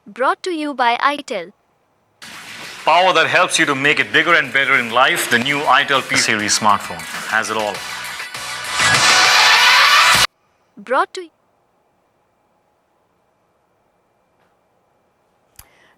Brought to you by ITEL. Power that helps you to make it bigger and better in life. The new ITEL P series smartphone has it all. Brought to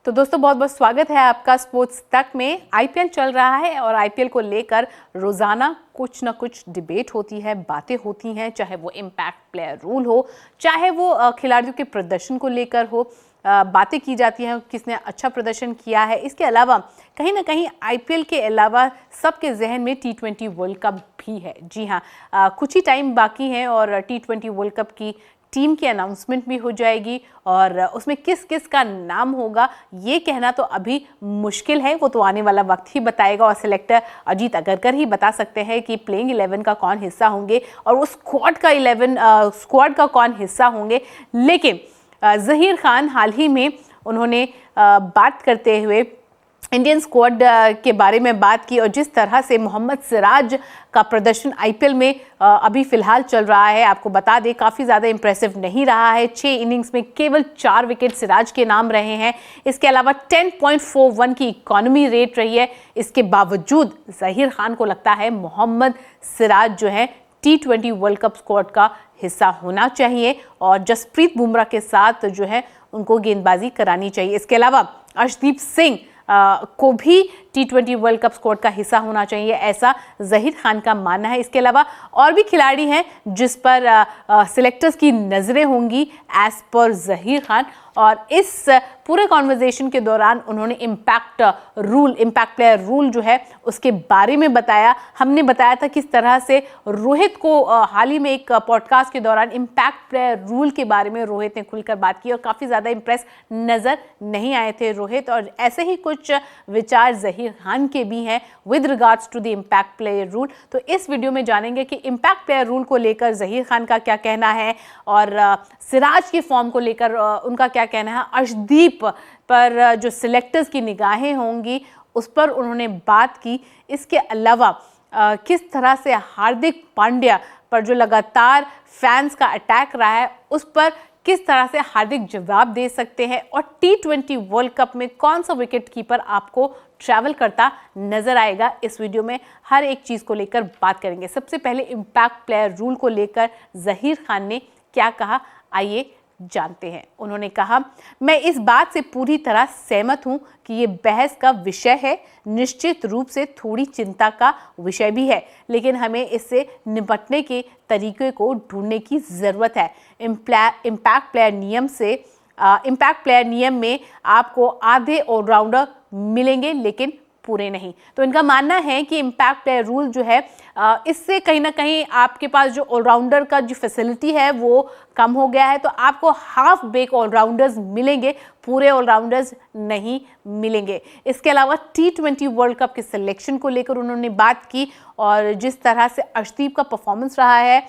तो दोस्तों बहुत बहुत स्वागत है आपका sports तक में। IPL चल रहा है और आईपीएल को लेकर रोज़ाना कुछ ना कुछ डिबेट होती है, बातें होती हैं, चाहे वो इम्पैक्ट प्लेयर रूल हो, चाहे वो खिलाड़ियों के प्रदर्शन को लेकर हो, बातें की जाती हैं किसने अच्छा प्रदर्शन किया है। इसके अलावा कहीं ना कहीं आईपीएल के अलावा सबके जहन में टी20 वर्ल्ड कप भी है। जी हाँ, कुछ ही टाइम बाकी है और टी20 वर्ल्ड कप की टीम की अनाउंसमेंट भी हो जाएगी और उसमें किस किस का नाम होगा ये कहना तो अभी मुश्किल है, वो तो आने वाला वक्त ही बताएगा। और सिलेक्टर अजीत अगरकर ही बता सकते हैं कि प्लेइंग 11 का कौन हिस्सा होंगे और उस स्क्वाड का कौन हिस्सा होंगे। लेकिन ज़हीर खान हाल ही में उन्होंने बात करते हुए इंडियन स्क्वाड के बारे में बात की और जिस तरह से मोहम्मद सिराज का प्रदर्शन आईपीएल में अभी फिलहाल चल रहा है, आपको बता दें काफ़ी ज़्यादा इंप्रेसिव नहीं रहा है। 6 इनिंग्स में केवल 4 विकेट सिराज के नाम रहे हैं। इसके अलावा 10.41 की इकॉनमी रेट रही है। इसके बावजूद ज़हीर खान को लगता है मोहम्मद सिराज जो है टी20 वर्ल्ड कप स्क्वाड का हिस्सा होना चाहिए और जसप्रीत बुमराह के साथ जो है उनको गेंदबाजी करानी चाहिए। इसके अलावा अर्शदीप सिंह को भी टी20 वर्ल्ड कप स्क्वाड का हिस्सा होना चाहिए, ऐसा ज़हीर खान का मानना है। इसके अलावा और भी खिलाड़ी हैं जिस पर सिलेक्टर्स की नज़रें होंगी एज पर ज़हीर खान। और इस पूरे कॉन्वर्जेशन के दौरान उन्होंने इम्पैक्ट प्लेयर रूल जो है उसके बारे में बताया। हमने बताया था किस तरह से रोहित को हाल ही में एक पॉडकास्ट के दौरान इम्पैक्ट प्लेयर रूल के बारे में रोहित ने खुलकर बात की और काफ़ी ज़्यादा इम्प्रेस नज़र नहीं आए थे रोहित। और ऐसे ही कुछ विचार ज़हीर खान के भी हैं with regards to the impact player rule. तो इस वीडियो में जानेंगे कि इम्पैक्ट प्लेयर रूल को लेकर ज़हीर खान का क्या कहना है और सिराज की फॉर्म को लेकर उनका क्या कहना है। अर्शदीप पर जो सिलेक्टर्स की निगाहें होंगी उस पर उन्होंने बात की। इसके अलावा किस तरह से हार्दिक पांड्या पर जो लगातार फैंस का अटैक रहा है उस पर किस तरह से हार्दिक जवाब दे सकते हैं और टी20 वर्ल्ड कप में कौन सा विकेट कीपर आपको ट्रैवल करता नजर आएगा, इस वीडियो में हर एक चीज़ को लेकर बात करेंगे। सबसे पहले इम्पैक्ट प्लेयर रूल को लेकर ज़हीर खान ने क्या कहा, आइए जानते हैं। उन्होंने कहा, मैं इस बात से पूरी तरह सहमत हूं कि ये बहस का विषय है, निश्चित रूप से थोड़ी चिंता का विषय भी है, लेकिन हमें इससे निपटने के तरीके को ढूंढने की ज़रूरत है। इम्पैक्ट प्लेयर नियम में आपको आधे ऑलराउंडर मिलेंगे लेकिन पूरे नहीं। तो इनका मानना है कि इम्पैक्ट प्लेयर रूल जो है इससे कहीं ना कहीं आपके पास जो ऑलराउंडर का जो फैसिलिटी है वो कम हो गया है, तो आपको हाफ बेक ऑलराउंडर्स मिलेंगे, पूरे ऑलराउंडर्स नहीं मिलेंगे। इसके अलावा टी20 वर्ल्ड कप के सिलेक्शन को लेकर उन्होंने बात की और जिस तरह से अर्शदीप का परफॉर्मेंस रहा है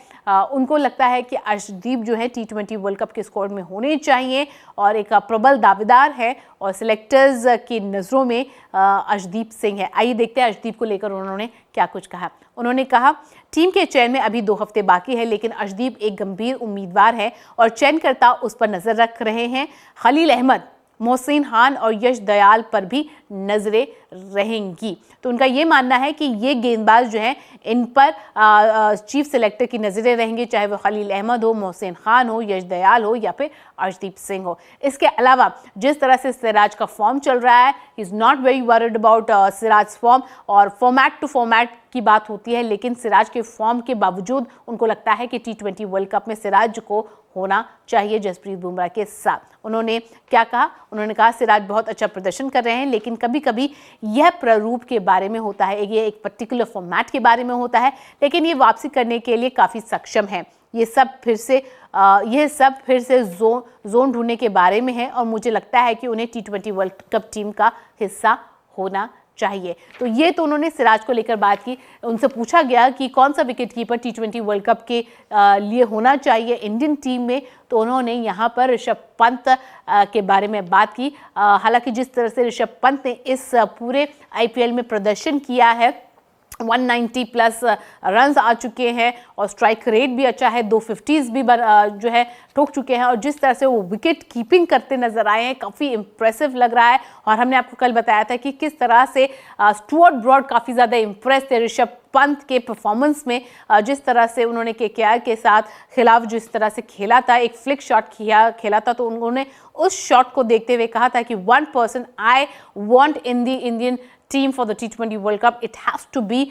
उनको लगता है कि अर्शदीप जो है टी20 वर्ल्ड कप के स्क्वाड में होने चाहिए और एक प्रबल दावेदार है और सिलेक्टर्स की नज़रों में अर्शदीप सिंह है। आइए देखते हैं अर्शदीप को लेकर उन्होंने क्या कुछ कहा। उन्होंने कहा, टीम के चयन में अभी 2 हफ्ते बाकी है, लेकिन अर्शदीप एक गंभीर उम्मीदवार है और चयनकर्ता उस पर नज़र रख रहे हैं। खलील अहमद, मोहसिन खान और यश दयाल पर भी नज़रें रहेंगी। तो उनका ये मानना है कि ये गेंदबाज जो हैं इन पर चीफ सिलेक्टर की नज़रें रहेंगी, चाहे वो खलील अहमद हो, मोहसिन खान हो, यश दयाल हो या फिर अर्शदीप सिंह हो। इसके अलावा जिस तरह से सिराज का फॉर्म चल रहा है, he is not very worried about Siraj form और फॉर्मेट टू फॉर्मेट की बात होती है, लेकिन सिराज के फॉर्म के बावजूद उनको लगता है कि टी20 वर्ल्ड कप में सिराज को होना चाहिए जसप्रीत बुमराह के साथ। उन्होंने क्या कहा, उन्होंने कहा सिराज बहुत अच्छा प्रदर्शन कर रहे हैं, लेकिन कभी कभी यह प्रारूप के बारे में होता है, ये एक पर्टिकुलर फॉर्मेट के बारे में होता है, लेकिन ये वापसी करने के लिए काफ़ी सक्षम है। ये सब फिर से जोन ढूंढने के बारे में है और मुझे लगता है कि उन्हें टी20 वर्ल्ड कप टीम का हिस्सा होना चाहिए। तो ये तो उन्होंने सिराज को लेकर बात की। उनसे पूछा गया कि कौन सा विकेट कीपर टी20 वर्ल्ड कप के लिए होना चाहिए इंडियन टीम में, तो उन्होंने यहाँ पर ऋषभ पंत के बारे में बात की। हालांकि जिस तरह से ऋषभ पंत ने इस पूरे आईपीएल में प्रदर्शन किया है, 190 प्लस रन्स आ चुके हैं और स्ट्राइक रेट भी अच्छा है, 250s भी जो है ठोक चुके हैं और जिस तरह से वो विकेट कीपिंग करते नजर आए हैं काफ़ी इंप्रेसिव लग रहा है। और हमने आपको कल बताया था कि किस तरह से स्टुअर्ट ब्रॉड काफ़ी ज़्यादा इंप्रेस थे ऋषभ पंत के परफॉर्मेंस में। जिस तरह से उन्होंने केकेआर के साथ खिलाफ जिस तरह से खेला था, एक फ्लिक शॉट खेला था, तो उन्होंने उस शॉट को देखते हुए कहा था कि one person I want in the Indian team for the T20 world cup, it has to be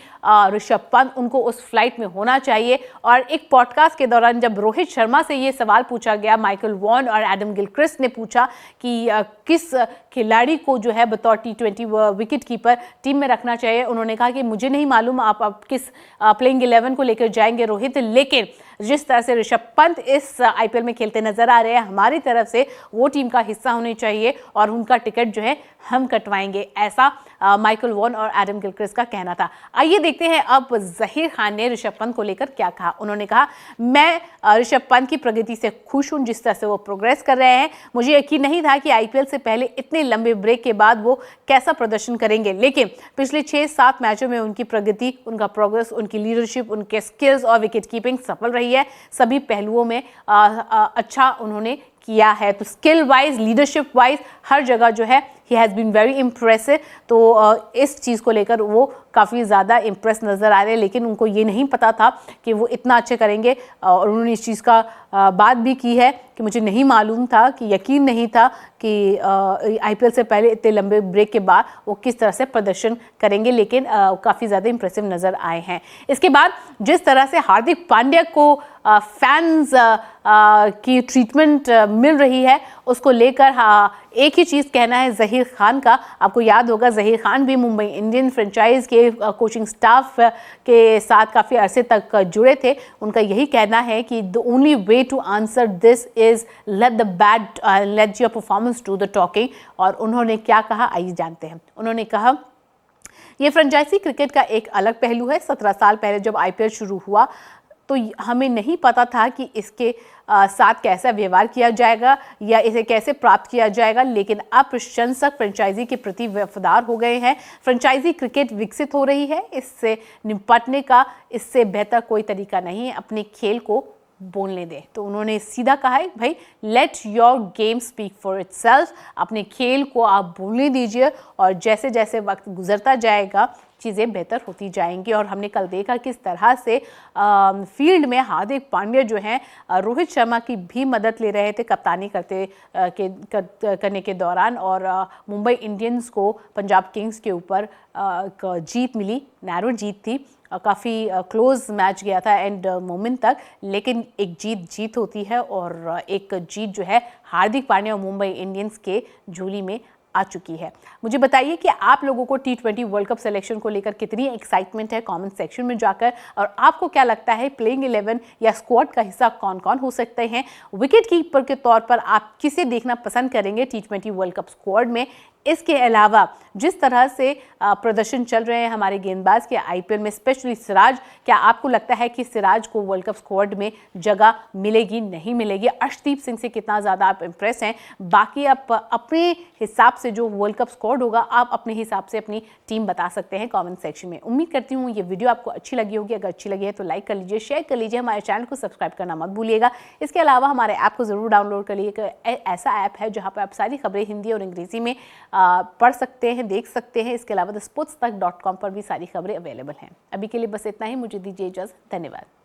Rishabh Pant. उनको उस फ्लाइट में होना चाहिए। और एक पॉडकास्ट के दौरान जब रोहित शर्मा से ये सवाल पूछा गया, माइकल वॉन और एडम गिलक्रिस्ट ने पूछा कि किस खिलाड़ी को जो है बतौर T20 विकेट कीपर टीम में रखना चाहिए, उन्होंने कहा कि मुझे नहीं मालूम आप किस प्लेइंग 11 को लेकर जाएंगे रोहित, लेकिन जिस तरह से ऋषभ पंत इस IPL में खेलते नजर आ रहे हैं, हमारी तरफ से वो टीम का हिस्सा होने चाहिए और उनका टिकट जो है हम कटवाएंगे, ऐसा माइकल वॉन और एडम गिलक्रिस्ट का कहना था। आइए देखते हैं अब जहीर खान ने ऋषभ पंत को लेकर क्या कहा। उन्होंने कहा, मैं ऋषभ पंत की प्रगति से खुश हूं, जिस तरह से वो प्रोग्रेस कर रहे हैं। मुझे यकीन नहीं था कि IPL से पहले इतने लंबे ब्रेक के बाद वो कैसा प्रदर्शन करेंगे, लेकिन पिछले 6-7 मैचों में उनकी प्रगति, उनका प्रोग्रेस, उनकी लीडरशिप, उनके स्किल्स और विकेट कीपिंग सफल रही है। सभी पहलुओं में अच्छा उन्होंने किया है। तो स्किल वाइज, लीडरशिप वाइज हर जगह जो है ही हैज़ बीन वेरी इम्प्रेसिव। तो इस चीज़ को लेकर वो काफ़ी ज़्यादा इम्प्रेस नज़र आ रहे हैं, लेकिन उनको ये नहीं पता था कि वो इतना अच्छे करेंगे। और उन्होंने इस चीज़ का बात भी की है कि मुझे नहीं मालूम था, कि यकीन नहीं था कि IPL से पहले इतने लंबे ब्रेक के बाद वो किस तरह से प्रदर्शन करेंगे, लेकिन काफ़ी ज़्यादा इम्प्रेसिव नज़र आए हैं। इसके बाद जिस तरह से हार्दिक पांड्या को फैंस की ट्रीटमेंट मिल रही है, उसको लेकर एक ही चीज़ कहना है जहीर खान का। आपको याद होगा जहीर खान भी मुंबई इंडियन फ्रेंचाइज के कोचिंग स्टाफ के साथ काफ़ी अरसे तक जुड़े थे। उनका यही कहना है कि the only way to answer this is let your performance do the talking. और उन्होंने क्या कहा, आइए जानते हैं। उन्होंने कहा, ये फ्रेंचाइजी क्रिकेट का एक अलग पहलू है। 17 साल पहले जब IPL शुरू हुआ तो हमें नहीं पता था कि इसके साथ कैसा व्यवहार किया जाएगा या इसे कैसे प्राप्त किया जाएगा, लेकिन अब प्रशंसक फ्रेंचाइजी के प्रति वफादार हो गए हैं। फ्रेंचाइजी क्रिकेट विकसित हो रही है, इससे निपटने का इससे बेहतर कोई तरीका नहीं है। अपने खेल को बोलने दें। तो उन्होंने सीधा कहा है, भाई let your game speak for itself, अपने खेल को आप बोलने दीजिए और जैसे जैसे वक्त गुजरता जाएगा चीज़ें बेहतर होती जाएंगी। और हमने कल देखा किस तरह से फील्ड में हार्दिक पांड्या जो हैं रोहित शर्मा की भी मदद ले रहे थे कप्तानी करने के दौरान। और मुंबई इंडियंस को पंजाब किंग्स के ऊपर जीत मिली, नैरो जीत थी, काफ़ी क्लोज मैच गया था एंड मोमेंट तक, लेकिन एक जीत होती है और एक जीत जो है हार्दिक पांड्या और मुंबई इंडियंस के झोली में आ चुकी है। मुझे बताइए कि आप लोगों को T20 वर्ल्ड कप सिलेक्शन को लेकर कितनी एक्साइटमेंट है कमेंट सेक्शन में जाकर, और आपको क्या लगता है प्लेइंग 11 या स्क्वाड का हिस्सा कौन कौन हो सकते हैं। विकेट कीपर के तौर पर आप किसे देखना पसंद करेंगे T20 वर्ल्ड कप स्क्वाड में। इसके अलावा जिस तरह से प्रदर्शन चल रहे हैं हमारे गेंदबाज के IPL में, स्पेशली सिराज, क्या आपको लगता है कि सिराज को वर्ल्ड कप स्क्वाड में जगह मिलेगी, नहीं मिलेगी? अर्शदीप सिंह से कितना ज़्यादा आप इम्प्रेस हैं? बाकी आप अपने हिसाब से जो वर्ल्ड कप स्क्वाड होगा आप अपने हिसाब से अपनी टीम बता सकते हैं कमेंट सेक्शन में। उम्मीद करती हूँ ये वीडियो आपको अच्छी लगी होगी। अगर अच्छी लगी है तो लाइक कर लीजिए, शेयर कर लीजिए, हमारे चैनल को सब्सक्राइब करना मत भूलिएगा। इसके अलावा हमारे ऐप को ज़रूर डाउनलोड कर लीजिए। ऐसा ऐप है जहाँ पर आप सारी खबरें हिंदी और अंग्रेज़ी में पढ़ सकते हैं, देख सकते हैं। इसके अलावा thesportstuck.com पर भी सारी खबरें अवेलेबल हैं। अभी के लिए बस इतना ही, मुझे दीजिए इजाज़त। धन्यवाद।